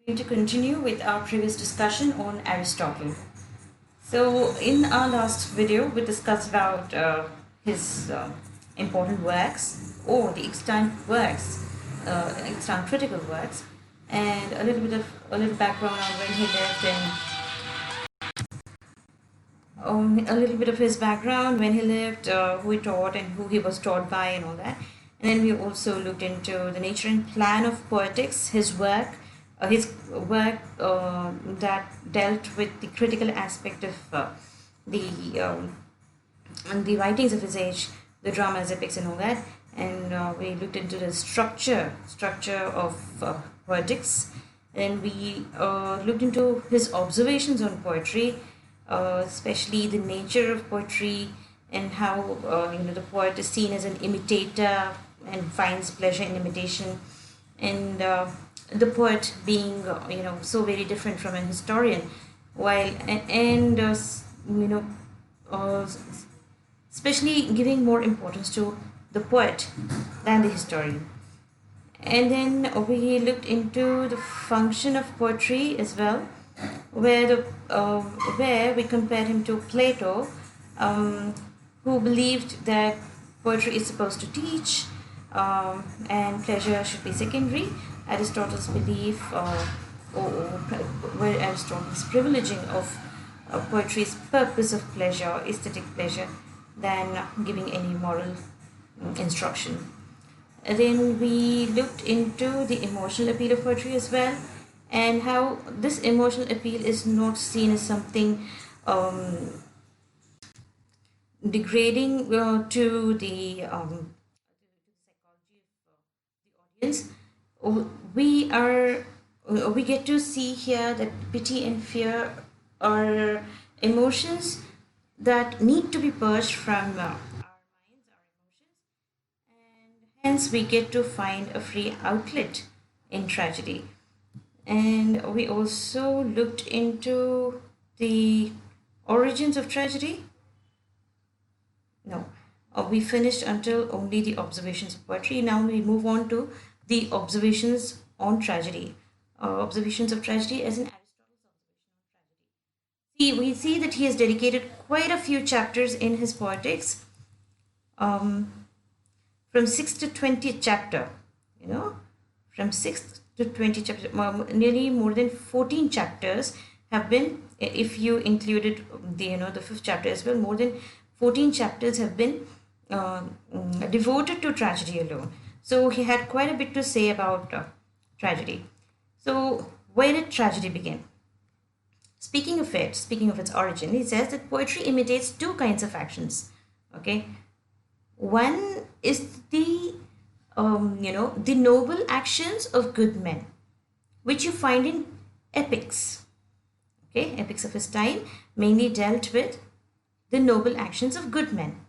Going to continue with our previous discussion on Aristotle. So, in our last video, we discussed about his important works or the extant works, extant critical works, and a little background on when he lived and a little bit of his background, when he lived, who he taught, and who he was taught by, and all that. And then we also looked into the nature and plan of poetics, his work that dealt with the critical aspect of the and the writings of his age, the dramas, epics, and all that. And we looked into the structure of poetics. And we looked into his observations on poetry, especially the nature of poetry and how the poet is seen as an imitator and finds pleasure in imitation, and the poet being so very different from an historian, while and you know uh, especially giving more importance to the poet than the historian. And then we looked into the function of poetry as well, where we compared him to Plato, um, who believed that poetry is supposed to teach, and pleasure should be secondary. Aristotle's belief, where Aristotle's privileging of poetry's purpose of pleasure, aesthetic pleasure, than giving any moral instruction. And then we looked into the emotional appeal of poetry as well, and how this emotional appeal is not seen as something degrading to the psychology of the audience. We are we get to see here that pity and fear are emotions that need to be purged from our minds, our emotions, and hence we get to find a free outlet in tragedy. And we also looked into the origins of tragedy. No, we finished until only the observations of poetry. Now we move on to the observations on tragedy. Observations of tragedy as in Aristotle's observation on tragedy. We see that he has dedicated quite a few chapters in his poetics, um, from 6th to 20th chapter, you know, from 6th to 20th chapter, nearly more than 14 chapters have been, if you included the 5th chapter as well, more than 14 chapters have been devoted to tragedy alone. So he had quite a bit to say about tragedy. So where did tragedy begin? Speaking of its origin, he says that poetry imitates two kinds of actions. Okay, one is the noble actions of good men, which you find in epics. Okay, epics of his time mainly dealt with the noble actions of good men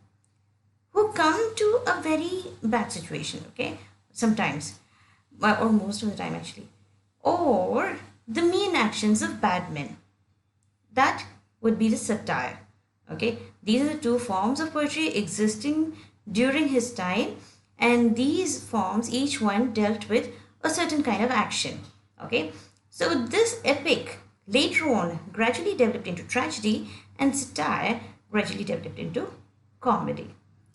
who come to a very bad situation. Okay, sometimes, or most of the time actually, or the mean actions of bad men. That would be the satire. Okay, these are the two forms of poetry existing during his time, and these forms, each one dealt with a certain kind of action. Okay, so this epic later on gradually developed into tragedy, and satire gradually developed into comedy.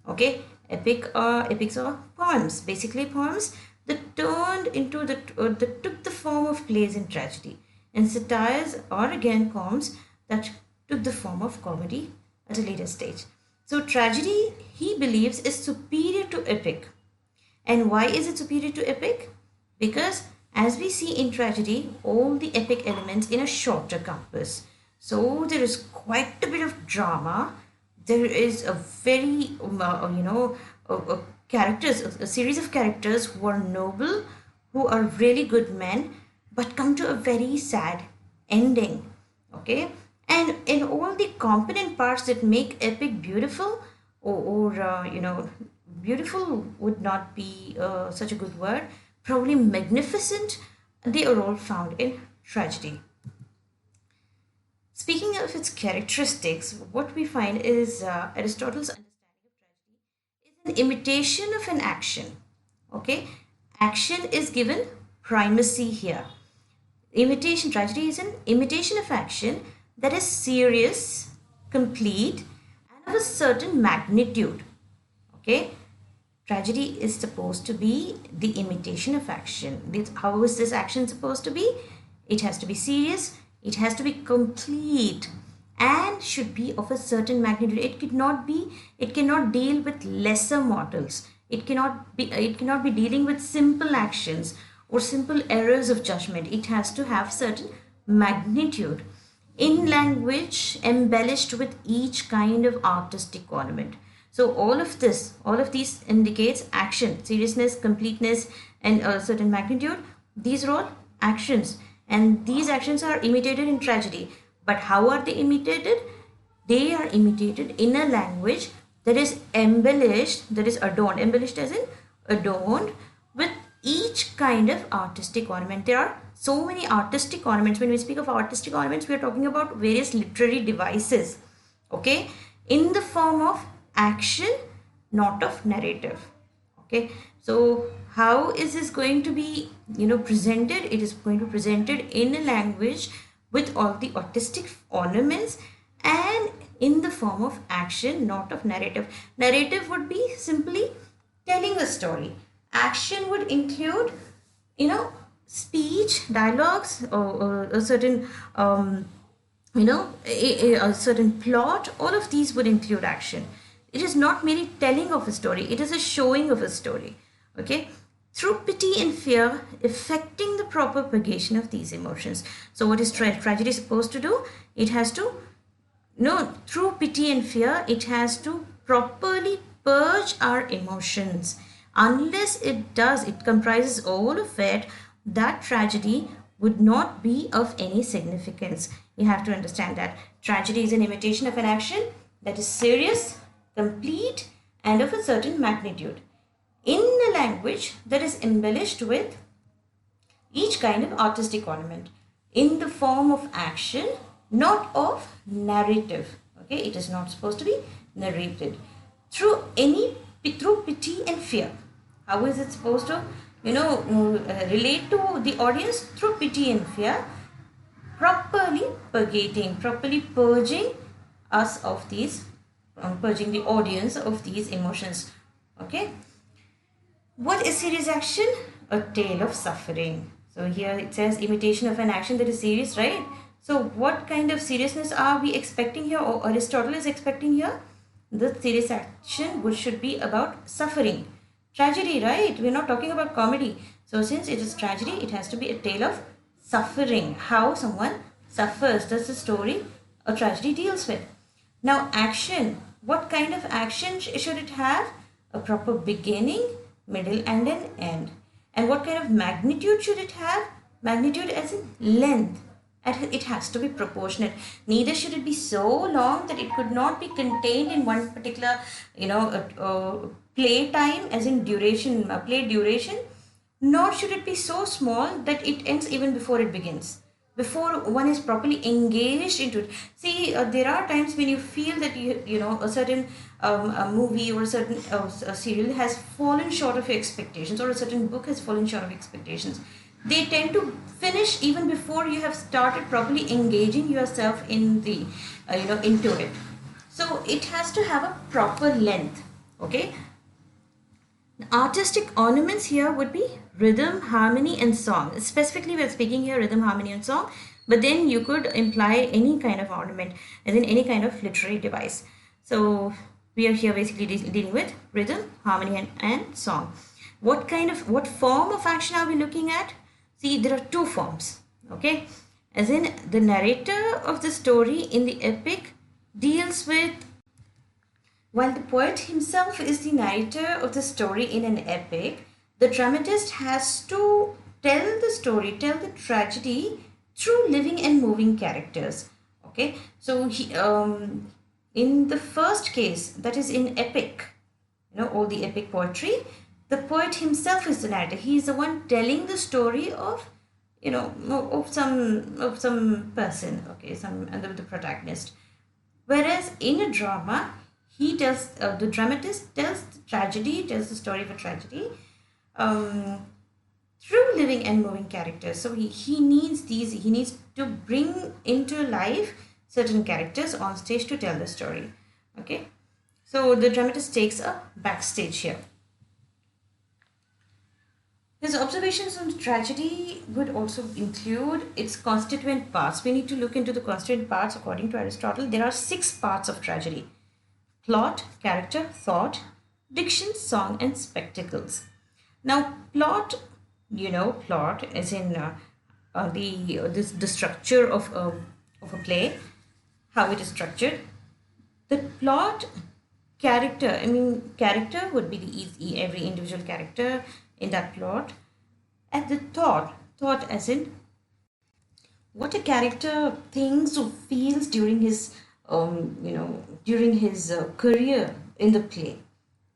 Okay, epics are poems, basically poems that turned into that took the form of plays in tragedy, and satires are again poems that took the form of comedy at a later stage. So tragedy, he believes, is superior to epic. And why is it superior to epic? Because as we see in tragedy, all the epic elements in a shorter compass. So there is quite a bit of drama. There is a very, characters, a series of characters who are noble, who are really good men, but come to a very sad ending. Okay, and in all the component parts that make epic beautiful, or beautiful would not be such a good word, probably magnificent, they are all found in tragedy. Speaking of its characteristics, what we find is Aristotle's understanding of tragedy is an imitation of an action. Okay, action is given primacy here. Imitation, tragedy is an imitation of action that is serious, complete, and of a certain magnitude. Okay, tragedy is supposed to be the imitation of action. How is this action supposed to be? It has to be serious, it has to be complete, and should be of a certain magnitude. It cannot deal with lesser mortals. It cannot be dealing with simple actions or simple errors of judgment. It has to have certain magnitude. In language embellished with each kind of artistic ornament. So all of these indicates action, seriousness, completeness, and a certain magnitude. These are all actions, and these actions are imitated in tragedy. But how are they imitated? They are imitated in a language that is embellished, that is adorned, embellished as in adorned with each kind of artistic ornament. There are so many artistic ornaments. When we speak of artistic ornaments, we are talking about various literary devices, okay, in the form of action, not of narrative. Okay, so how is this going to be presented? It is going to be presented in a language with all the artistic ornaments and in the form of action, not of narrative. Narrative would be simply telling a story. Action would include speech, dialogues, or a certain a certain plot. All of these would include action. It is not merely telling of a story, it is a showing of a story. Okay, through pity and fear, affecting the proper purgation of these emotions. So what is tragedy supposed to do? It has to, through pity and fear, it has to properly purge our emotions. Unless it does, it comprises all of it, that tragedy would not be of any significance. You have to understand that tragedy is an imitation of an action that is serious, complete, and of a certain magnitude in a language that is embellished with each kind of artistic ornament in the form of action, not of narrative. Okay, it is not supposed to be narrated through pity and fear. How is it supposed to relate to the audience? Through pity and fear, properly purging us of these, purging the audience of these emotions. Okay, what is serious action? A tale of suffering. So here it says imitation of an action that is serious, right? So what kind of seriousness are we expecting here, or Aristotle is expecting here? The serious action which should be about suffering. Tragedy, right? We're not talking about comedy. So since it is tragedy, it has to be a tale of suffering. How someone suffers. That's the story a tragedy deals with. Now action. What kind of action should it have? A proper beginning, middle, and an end. And what kind of magnitude should it have? Magnitude as in length. And it has to be proportionate. Neither should it be so long that it could not be contained in one particular play time, as in duration, play duration, nor should it be so small that it ends even before it begins, before one is properly engaged into it. See, there are times when you feel that a certain a movie or a certain a serial has fallen short of your expectations, or a certain book has fallen short of expectations. They tend to finish even before you have started properly engaging yourself in the into it. So it has to have a proper length. Okay, the artistic ornaments here would be rhythm, harmony, and song. Specifically, we're speaking here rhythm, harmony, and song, but then you could imply any kind of ornament, as in any kind of literary device. So we are here basically dealing with rhythm, harmony, and song. What form of action are we looking at? See, there are two forms. Okay, as in the narrator of the story in the epic deals with, while the poet himself is the narrator of the story in an epic, the dramatist has to tell the story, tell the tragedy through living and moving characters. Okay, so in the first case, that is in epic, all the epic poetry, the poet himself is the narrator. He is the one telling the story of some person, okay, the protagonist. Whereas in a drama, the dramatist tells the story of a tragedy through living and moving characters. So he needs he needs to bring into life certain characters on stage to tell the story. Okay, so the dramatist takes a backstage here. His observations on tragedy would also include its constituent parts. We need to look into the constituent parts. According to Aristotle, there are 6 parts of tragedy: plot, character, thought, diction, song, and spectacles. Now, plot, plot as in the structure of a play, how it is structured. The plot, character. Character would be every individual character in that plot, and the thought as in what a character thinks or feels during his career in the play.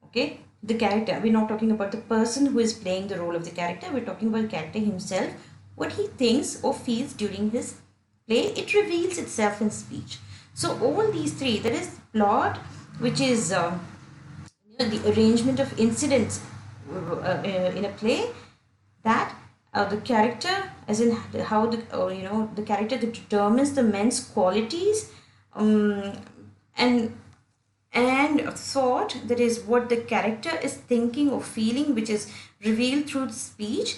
Okay, the character, we're not talking about the person who is playing the role of the character, we're talking about the character himself, what he thinks or feels during his play. It reveals itself in speech. So all these 3, that is plot, which is the arrangement of incidents in a play, that the character as in how the character that determines the men's qualities, and thought, that is what the character is thinking or feeling, which is revealed through speech.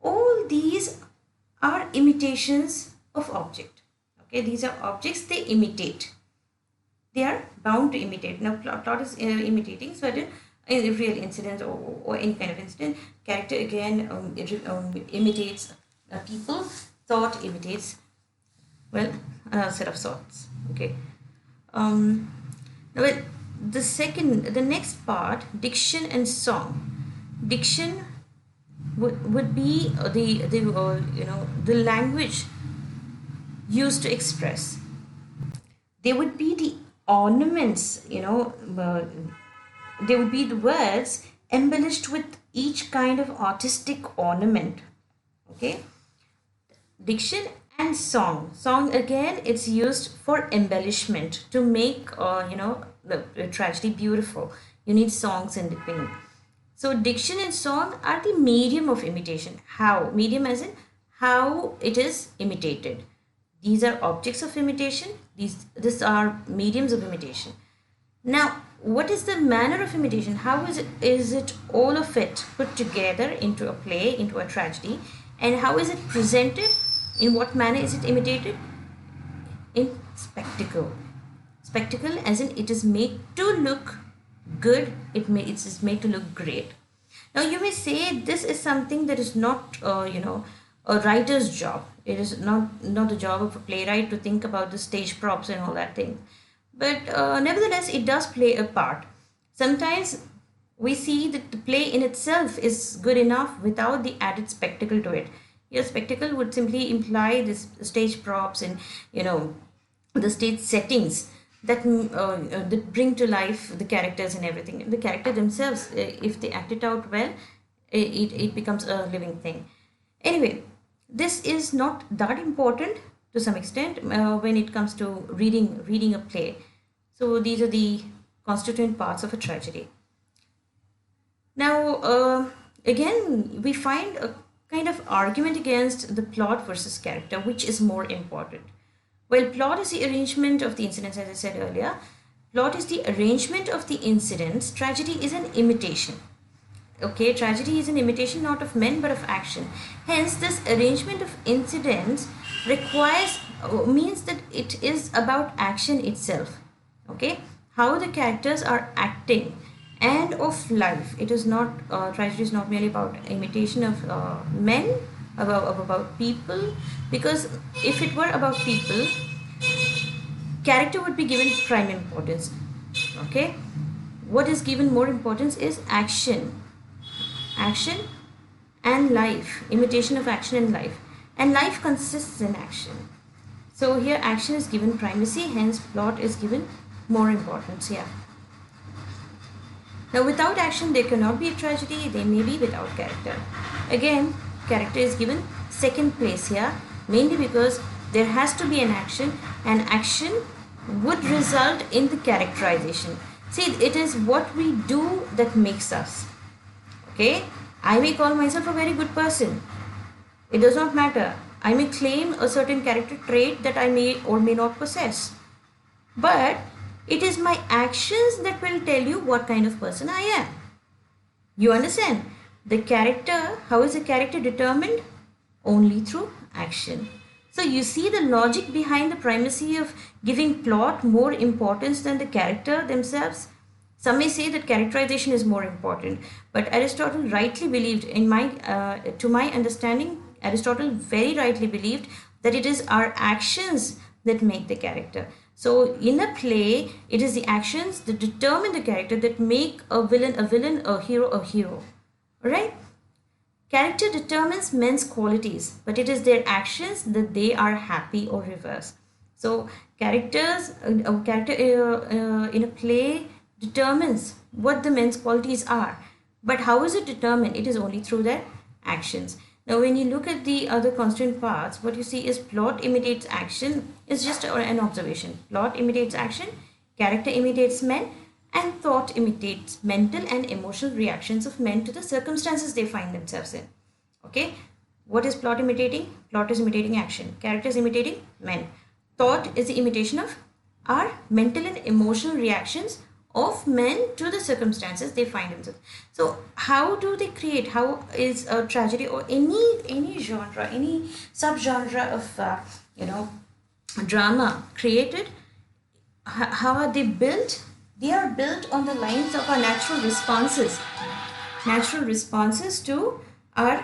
All these are imitations of object. Okay, these are objects, they imitate, they are bound to imitate. Now plot is imitating certain real incidents or any kind of incident. Character again imitates people. Thought imitates, well, a set of thoughts. Okay. Now, the next part, diction and song. Diction would be the language used to express. They would be the ornaments, they would be the words embellished with each kind of artistic ornament. Okay, diction and song. Song again, it's used for embellishment to make the tragedy beautiful. You need songs in between. So diction and song are the medium of imitation. How? Medium as in how it is imitated. These are objects of imitation. These are mediums of imitation. Now, what is the manner of imitation? How is it all of it put together into a play, into a tragedy, and how is it presented? In what manner is it imitated? In spectacle. Spectacle as in it is made to look good, it is made to look great. Now you may say this is something that is not a writer's job. It is not the job of a playwright to think about the stage props and all that thing. But nevertheless, it does play a part. Sometimes we see that the play in itself is good enough without the added spectacle to it. Your spectacle would simply imply this stage props and the stage settings that bring to life the characters and everything. The character themselves, if they act it out well, it becomes a living thing. Anyway, this is not that important to some extent when it comes to reading a play. So these are the constituent parts of a tragedy. Now, again, we find a kind of argument against the plot versus character, which is more important. Well, plot is the arrangement of the incidents, as I said earlier. Plot is the arrangement of the incidents. Tragedy is an imitation. Okay, tragedy is an imitation not of men but of action. Hence, this arrangement of incidents means that it is about action itself. Okay, how the characters are acting and of life. It is not, tragedy is not merely about imitation of men, about people, because if it were about people, character would be given prime importance. Okay, what is given more importance is action and life, imitation of action and life consists in action. So here action is given primacy, hence plot is given more importance here. Now, without action, there cannot be a tragedy. There may be without character. Again, character is given second place here, mainly because there has to be an action, and action would result in the characterization. See, it is what we do that makes us. Okay, I may call myself a very good person. It does not matter. I may claim a certain character trait that I may or may not possess. But it is my actions that will tell you what kind of person I am. You understand? The character, how is the character determined? Only through action. So you see the logic behind the primacy of giving plot more importance than the character themselves. Some may say that characterization is more important, but Aristotle rightly believed, to my understanding, Aristotle very rightly believed that it is our actions that make the character. So in a play, it is the actions that determine the character, that make a villain, a hero a hero. Alright? Character determines men's qualities, but it is their actions that they are happy or reverse. So character in a play determines what the men's qualities are. But how is it determined? It is only through their actions. Now, when you look at the other constituent parts, what you see is plot imitates action. It's just an observation. Plot imitates action, character imitates men, and thought imitates mental and emotional reactions of men to the circumstances they find themselves in. Okay, what is plot imitating? Plot is imitating action. Character is imitating men. Thought is the imitation of our mental and emotional reactions of men to the circumstances they find themselves. So how do they create? How is a tragedy or any genre, any subgenre of drama created? How are they built? They are built on the lines of our natural responses to our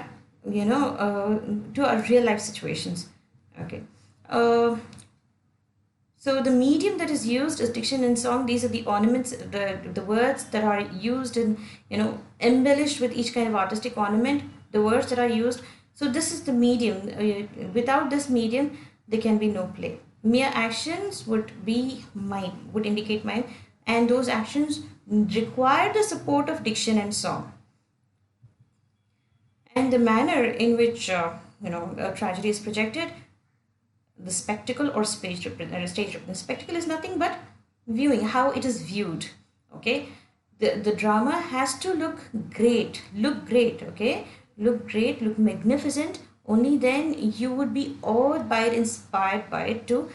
to our real life situations. Okay. So the medium that is used is diction and song. These are the ornaments, the words that are used and embellished with each kind of artistic ornament. The words that are used. So this is the medium. Without this medium, there can be no play. Mere actions would indicate mind, and those actions require the support of diction and song. And the manner in which a tragedy is projected, the spectacle or stage representation. The spectacle is nothing but viewing, how it is viewed. Okay, the drama has to look great. Okay, look great, look magnificent. Only then you would be awed by it, inspired by it to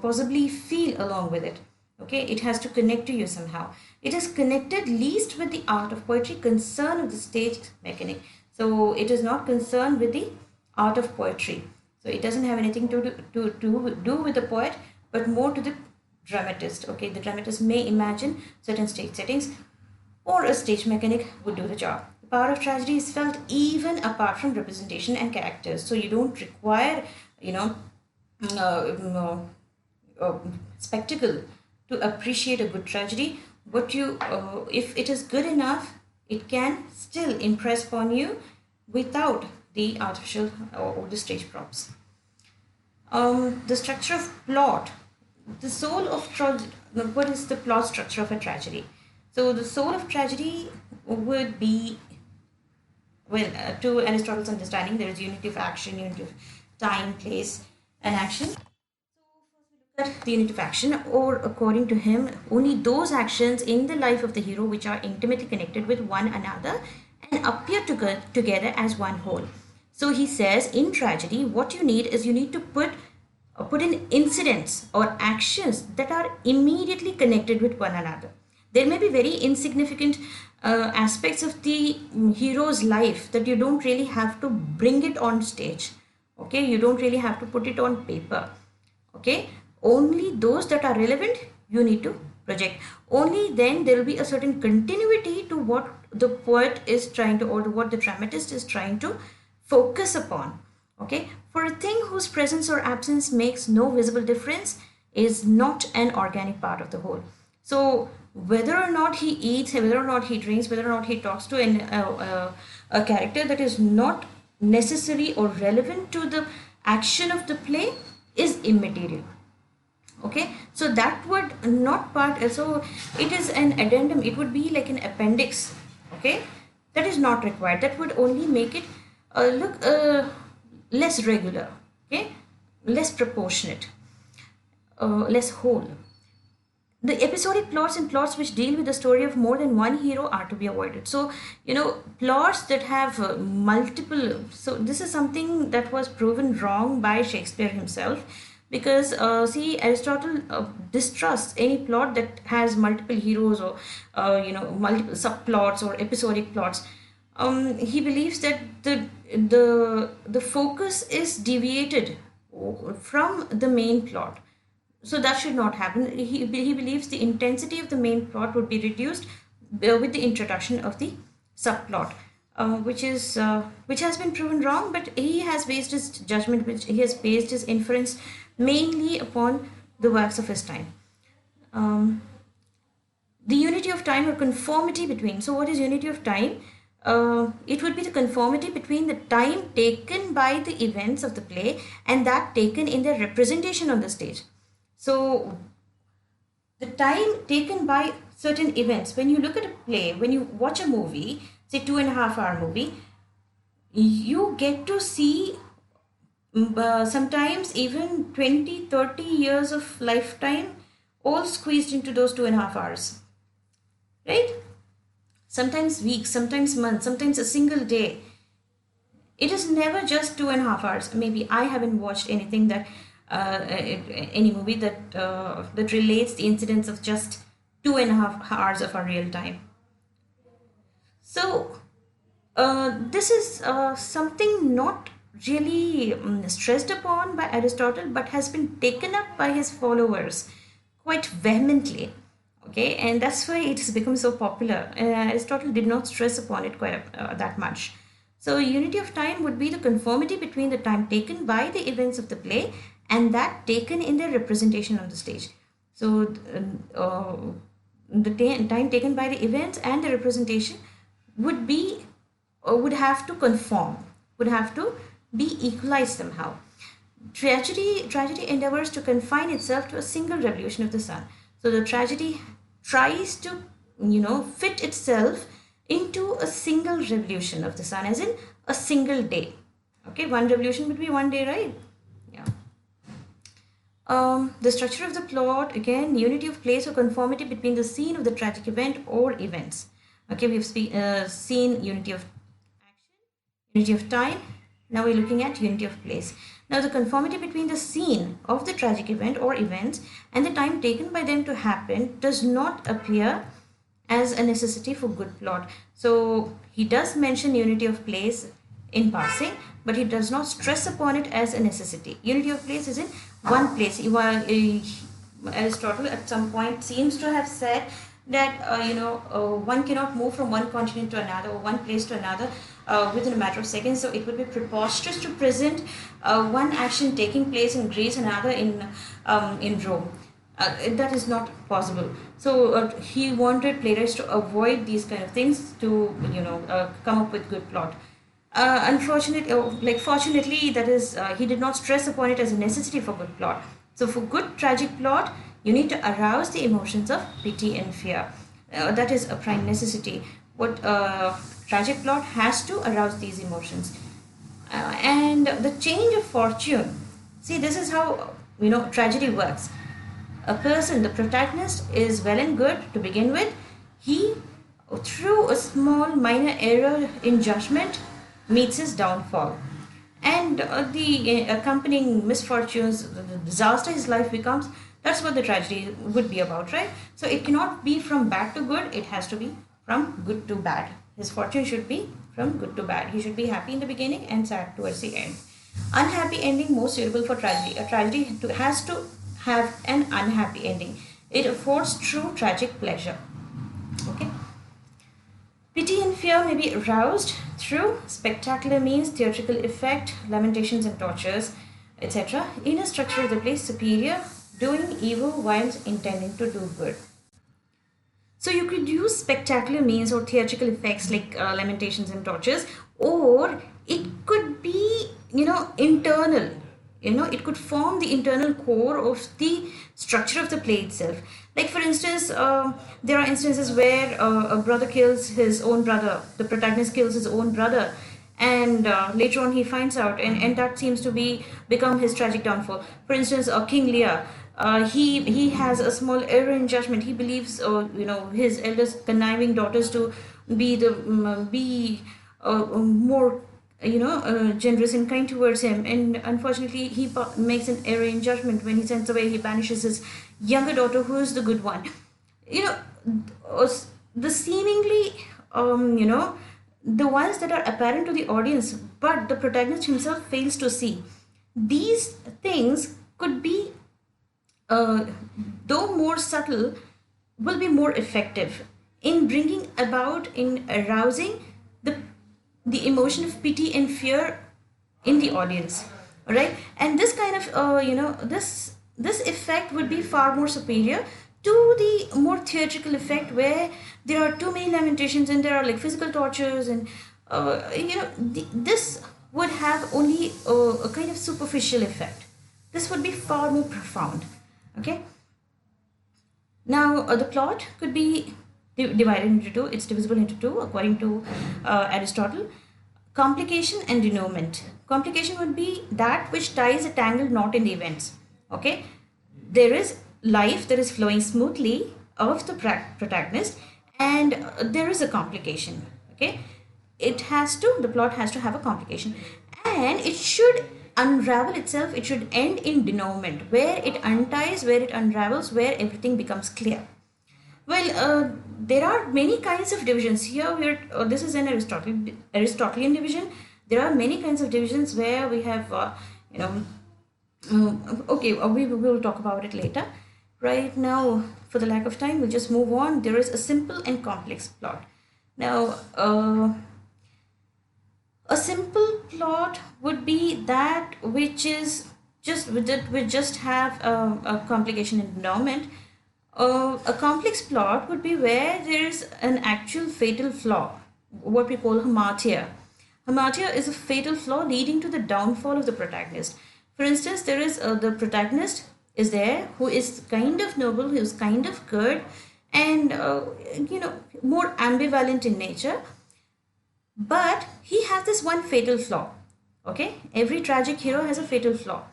possibly feel along with it. Okay, it has to connect to you somehow. It is connected least with the art of poetry, concern of the stage mechanic. So it is not concerned with the art of poetry. So it doesn't have anything to do with the poet, but more to the dramatist. Okay, the dramatist may imagine certain stage settings, or a stage mechanic would do the job. The power of tragedy is felt even apart from representation and characters. So you don't require, spectacle to appreciate a good tragedy. But if it is good enough, it can still impress upon you without the artificial or the stage props. The structure of plot, the soul of what is the plot structure of a tragedy? So the soul of tragedy would be, to Aristotle's understanding, there is unity of action, unity of time, place, and action. At the unit of action, or according to him, only those actions in the life of the hero which are intimately connected with one another and appear together as one whole. So he says, in tragedy, what you need to put in incidents or actions that are immediately connected with one another. There may be very insignificant aspects of the hero's life that you don't really have to bring it on stage. Okay, you don't really have to put it on paper. Okay, only those that are relevant you need to project. Only then there will be a certain continuity to what the poet is trying to, or what the dramatist is trying to focus upon. Okay, for a thing whose presence or absence makes no visible difference is not an organic part of the whole. So whether or not he eats, whether or not he drinks, whether or not he talks to a character that is not necessary or relevant to the action of the play is immaterial. Okay, so that would not part, so it is an addendum, it would be like an appendix. Okay, that is not required. That would only make it look less regular. Okay, less proportionate, less whole. the episodic plots and plots which deal with the story of more than one hero are to be avoided. So plots that have multiple, so this is something that was proven wrong by Shakespeare himself, because see, Aristotle distrusts any plot that has multiple heroes, or multiple subplots or episodic plots. He believes that the focus is deviated from the main plot, so that should not happen. He believes the intensity of the main plot would be reduced with the introduction of the subplot, which has been proven wrong. But he has based his judgment, which he has based his inference mainly upon the works of his time. Um, the unity of time or conformity between. So, what is unity of time? It would be the conformity between the time taken by the events of the play and that taken in their representation on the stage. So, the time taken by certain events, when you look at a play, when you watch a movie, say 2.5 hour movie, you get to see sometimes even 20-30 years of lifetime all squeezed into those 2.5 hours, right? Sometimes weeks, sometimes months, sometimes a single day. It is never just 2.5 hours. Maybe I haven't watched anything that any movie that relates the incidents of just 2.5 hours of our real time. So this is something not really stressed upon by Aristotle, but has been taken up by his followers quite vehemently. Okay, and that's why it has become so popular. Aristotle did not stress upon it quite that much. So unity of time would be the conformity between the time taken by the events of the play and that taken in their representation on the stage. So the time taken by the events and the representation would be would have to conform, would have to be equalized somehow. Tragedy endeavors to confine itself to a single revolution of the sun. So the tragedy tries to fit itself into a single revolution of the sun, as in a single day. Okay, one revolution would be one day, right? Yeah. The structure of the plot, again, unity of place or conformity between the scene of the tragic event or events. Okay, we've seen unity of action, unity of time. Now we're looking at unity of place. Now the conformity between the scene of the tragic event or events and the time taken by them to happen does not appear as a necessity for good plot. So he does mention unity of place in passing, but he does not stress upon it as a necessity. Unity of place is in one place. Aristotle at some point seems to have said that one cannot move from one continent to another or one place to another within a matter of seconds. So it would be preposterous to present one action taking place in Greece and another in Rome. That is not possible. So he wanted playwrights to avoid these kind of things to come up with good plot. Fortunately, that is he did not stress upon it as a necessity for good plot. So for good tragic plot, you need to arouse the emotions of pity and fear. That is a prime necessity. What tragic plot has to arouse these emotions. And the change of fortune. See, this is how tragedy works. A person, the protagonist, is well and good to begin with. He, through a small minor error in judgment, meets his downfall. And the accompanying misfortunes, the disaster his life becomes, that's what the tragedy would be about, right? So it cannot be from bad to good, it has to be from good to bad. His fortune should be from good to bad. He should be happy in the beginning and sad towards the end. Unhappy ending more suitable for tragedy. A tragedy has to have an unhappy ending. It affords true tragic pleasure. Okay. Pity and fear may be aroused through spectacular means, theatrical effect, lamentations and tortures, etc. In a structure of the play superior, doing evil while intending to do good. So you could use spectacular means or theatrical effects like lamentations and tortures, or it could be internal. It could form the internal core of the structure of the play itself. Like for instance, there are instances where a brother kills his own brother, the protagonist kills his own brother, and later on he finds out, and that seems to be become his tragic downfall. For instance, King Lear, he has a small error in judgment. He believes, his eldest conniving daughters to be the be more generous and kind towards him, and unfortunately he makes an error in judgment. When he sends away, he banishes his younger daughter, who is the good one. you know uh, the seemingly the ones that are apparent to the audience, but the protagonist himself fails to see. These things could be, uh, though more subtle, will be more effective in bringing about, in arousing the emotion of pity and fear in the audience. All right, and this kind of this effect would be far more superior to the more theatrical effect, where there are too many lamentations and there are like physical tortures, and this would have only a kind of superficial effect. This would be far more profound. Okay, now the plot could be divided into two. It's divisible into two according to Aristotle. Complication and denouement. Complication would be that which ties a tangled knot in the events. Okay, there is life that is flowing smoothly of the protagonist, and there is a complication. Okay, the plot has to have a complication, and it should unravel itself. It should end in denouement, where it unties, where it unravels, where everything becomes clear. Well, there are many kinds of divisions here. This is an Aristotelian division. There are many kinds of divisions where we have, you know, okay, we will talk about it later. Right now, for the lack of time, we'll just move on. There is a simple and complex plot. Now, a simple plot would be that which is just we just have a complication in denouement. A complex plot would be where there is an actual fatal flaw, what we call hamartia. Hamartia is a fatal flaw leading to the downfall of the protagonist. For instance, there is the protagonist is there, who is kind of noble, who is kind of good, and more ambivalent in nature, but he has this one fatal flaw. Okay, every tragic hero has a fatal flaw.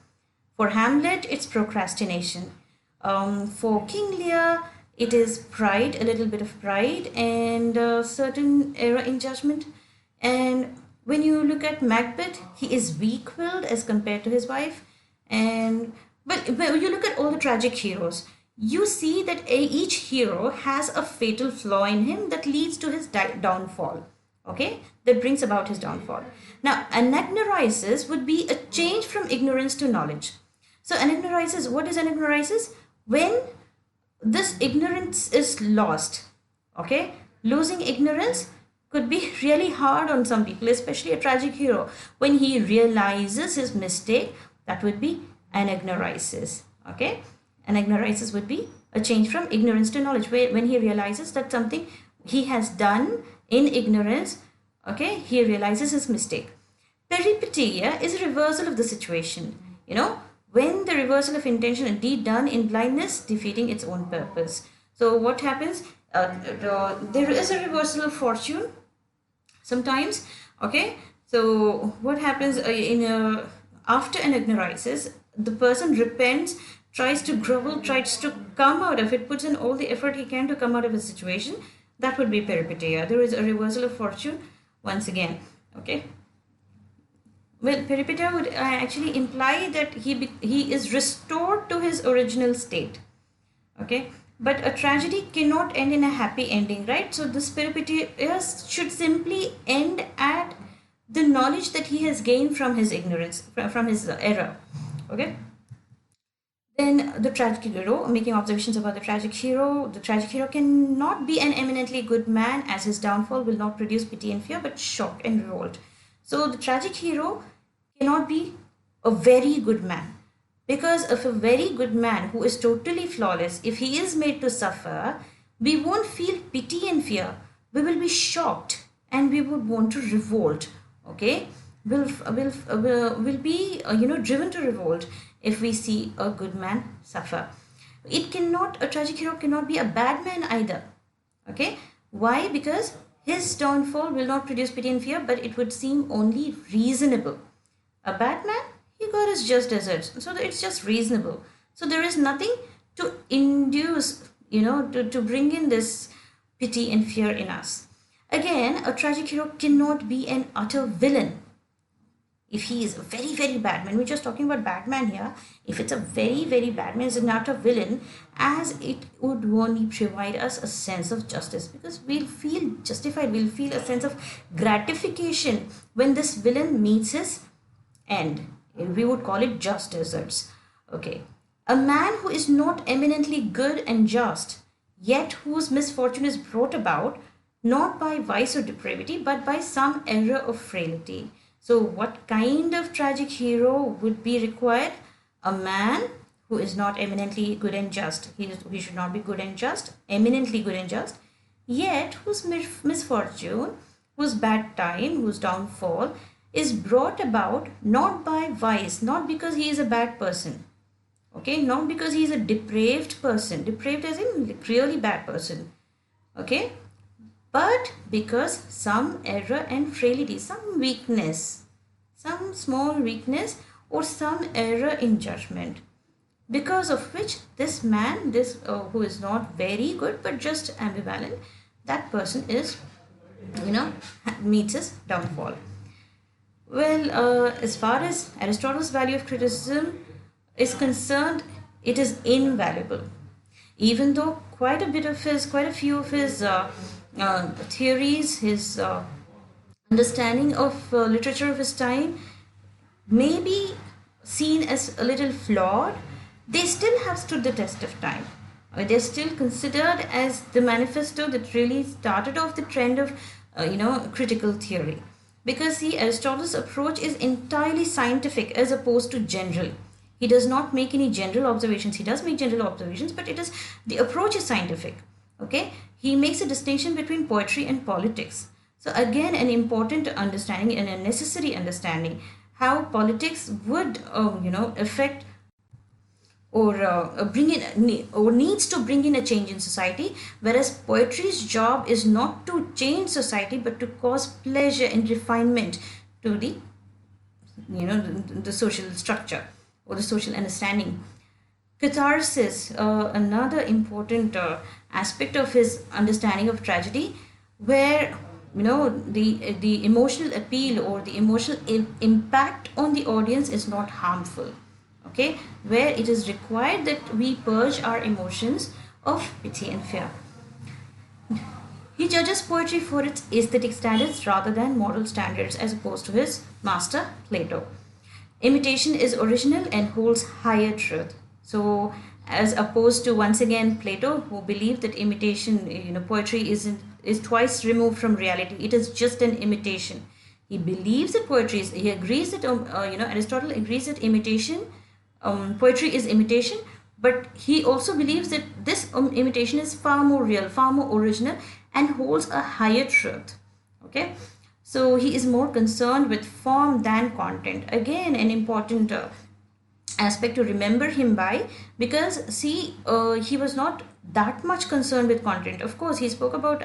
For Hamlet, it's procrastination. For King Lear, it is pride, a little bit of pride, and a certain error in judgment. And when you look at Macbeth, he is weak-willed as compared to his wife. And but when you look at all the tragic heroes, you see that each hero has a fatal flaw in him that leads to his downfall. Okay, that brings about his downfall. Now, anagnorisis would be a change from ignorance to knowledge. So, anagnorisis, what is anagnorisis? When this ignorance is lost. Okay, losing ignorance could be really hard on some people, especially a tragic hero. When he realizes his mistake, that would be anagnorisis. Okay, anagnorisis would be a change from ignorance to knowledge, where when he realizes that something he has done in ignorance, okay, he realizes his mistake. Peripeteia is a reversal of the situation. When the reversal of intention and deed done in blindness, defeating its own purpose. So what happens? There is a reversal of fortune sometimes. Okay, so what happens after an anagnorisis, the person repents, tries to grovel, tries to come out of it, puts in all the effort he can to come out of a situation. That would be peripeteia. There is a reversal of fortune once again. Okay. Well, peripeteia would actually imply that he is restored to his original state. Okay, but a tragedy cannot end in a happy ending, right? So this peripeteia should simply end at the knowledge that he has gained from his ignorance, from his error. Okay. Then the tragic hero, making observations about the tragic hero cannot be an eminently good man, as his downfall will not produce pity and fear, but shock and revolt. So the tragic hero cannot be a very good man, because if a very good man who is totally flawless, if he is made to suffer, we won't feel pity and fear. We will be shocked and we would want to revolt. Okay, will be driven to revolt if we see a good man suffer. A tragic hero cannot be a bad man either. Okay, why? Because His downfall will not produce pity and fear, but it would seem only reasonable. A bad man, he got his just deserts. So it's just reasonable. So there is nothing to induce, to bring in this pity and fear in us. Again, a tragic hero cannot be an utter villain. If he is a very, very bad man, we're just talking about Batman here. If it's a very, very bad man, it's not a villain, as it would only provide us a sense of justice, because we'll feel justified, we'll feel a sense of gratification when this villain meets his end. We would call it just deserts. Okay. A man who is not eminently good and just, yet whose misfortune is brought about not by vice or depravity, but by some error of frailty. So, what kind of tragic hero would be required? A man who is not eminently good and just. He should not be good and just, eminently good and just, yet whose misfortune, whose bad time, whose downfall is brought about not by vice, not because he is a bad person. Okay, not because he is a depraved person, depraved as in really bad person. Okay, but because some error and frailty, some weakness, some small weakness or some error in judgment, because of which this man, who is not very good but just ambivalent, that person is, meets his downfall. Well, as far as Aristotle's value of criticism is concerned, it is invaluable. Even though quite a few of his theories, his understanding of literature of his time may be seen as a little flawed, they still have stood the test of time. They're still considered as the manifesto that really started off the trend of, critical theory. Because see, Aristotle's approach is entirely scientific as opposed to general. He does not make any general observations. He does make general observations, but the approach is scientific. Okay, he makes a distinction between poetry and politics. So again, an important understanding and a necessary understanding how politics would, affect or bring in or needs to bring in a change in society, whereas poetry's job is not to change society but to cause pleasure and refinement to the social structure or the social understanding. Catharsis, another important aspect of his understanding of tragedy, where the emotional appeal or the emotional impact on the audience is not harmful. Okay, where it is required that we purge our emotions of pity and fear. He judges poetry for its aesthetic standards rather than moral standards, as opposed to his master Plato. Imitation is original and holds higher truth. So, as opposed to once again Plato, who believed that imitation, poetry is twice removed from reality. It is just an imitation. He believes that he agrees that Aristotle agrees that poetry is imitation, but he also believes that this imitation is far more real, far more original, and holds a higher truth. Okay, so he is more concerned with form than content. Again, an important aspect to remember him by, because see, he was not that much concerned with content. Of course, he spoke about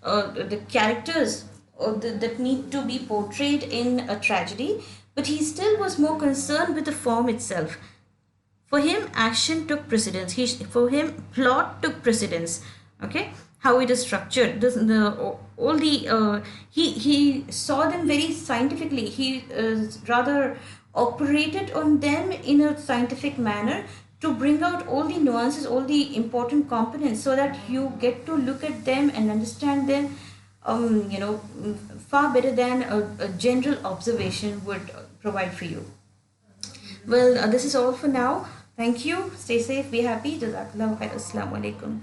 the characters that need to be portrayed in a tragedy, but he still was more concerned with the form itself. For him, action took precedence. For him, plot took precedence. Okay, how it is structured. He saw them very scientifically. He rather operated on them in a scientific manner to bring out all the nuances, all the important components, so that you get to look at them and understand them far better than a general observation would provide for you. Well, this is all for now. Thank you. Stay safe. Be happy. Jazakallah khair. Assalamu alaikum.